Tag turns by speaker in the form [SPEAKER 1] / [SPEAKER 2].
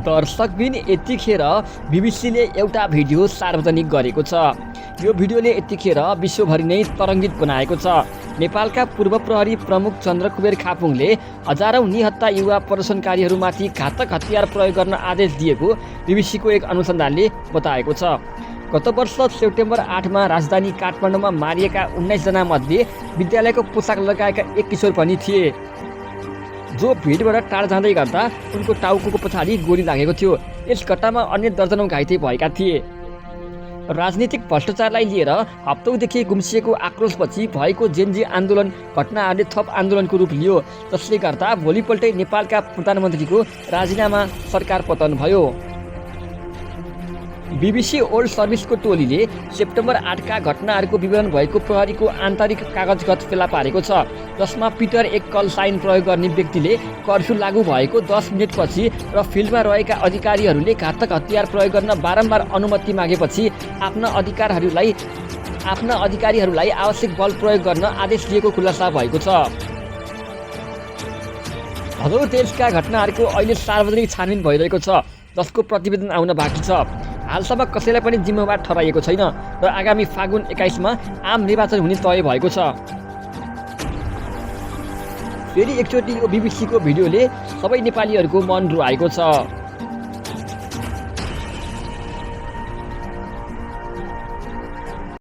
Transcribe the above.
[SPEAKER 1] दर्शकबिन यतिखेर बीबीसीले एउटा भिडियो सार्वजनिक गरेको छ। यो भिडियोले यतिखेर विश्वभरि नै तरङ्गित बनाएको छ। नेपालका पूर्व प्रहरी प्रमुख चन्द्रकुबेर खापुङले हजारौं निहत्था युवा प्रदर्शनकारीहरूमाथि घातक हतियार प्रयोग गर्न आदेश दिएको बीबीसीको एक अनुसन्धानले बताएको छ। गत वर्ष सेप्टेम्बर 8मा राजधानी काठमाडौँमा मारिएका 19 जना मध्ये विद्यालयको पोसाक लगाएका एक किशोर पनि थिए, जो भिडबाट टाढा जाँदै गर्दा उनको टाउको पछाडि गोली लागेको थियो। यस घटनामा अन्य दर्जनौं घाइते भएका थिए। राजनीतिक भ्रष्टाचारलाई लिएर हप्तौँदेखि गुम्सिएको आक्रोशपछि भएको जेनजी आन्दोलन घटनाहरूले थप आन्दोलनको रूप लियो, जसले गर्दा भोलिपल्टै नेपालका प्रधानमन्त्रीको राजीनामा सरकार पतन भयो। बीबीसी वर्ल्ड सर्भिसको टोलीले सेप्टेम्बर 8का घटनाहरूको विवरण भएको प्रहरीको आन्तरिक कागजगत फेला पारेको छ, जसमा पिटर एक कल साइन प्रयोग गर्ने व्यक्तिले कर्फ्यू लागू भएको 10 मिनेटपछि र फिल्डमा रहेका अधिकारीहरूले घातक हतियार प्रयोग गर्न बारम्बार अनुमति मागेपछि आफ्ना अधिकारीहरूलाई आवश्यक बल प्रयोग गर्न आदेश दिएको खुलासा भएको छ। हजारौं देशका घटनाहरूको अहिले सार्वजनिक छानबिन भइरहेको छ, जसको प्रतिवेदन आउन बाँकी छ। हालसम्म कसैलाई पनि जिम्मेवार ठहराइएको छैन र आगामी फागुन 21मा आम निर्वाचन हुने तय भएको छ। फेरि एकचोटि यो बीबीसीको भिडियोले सबै नेपालीहरूको मन रुवाएको छ।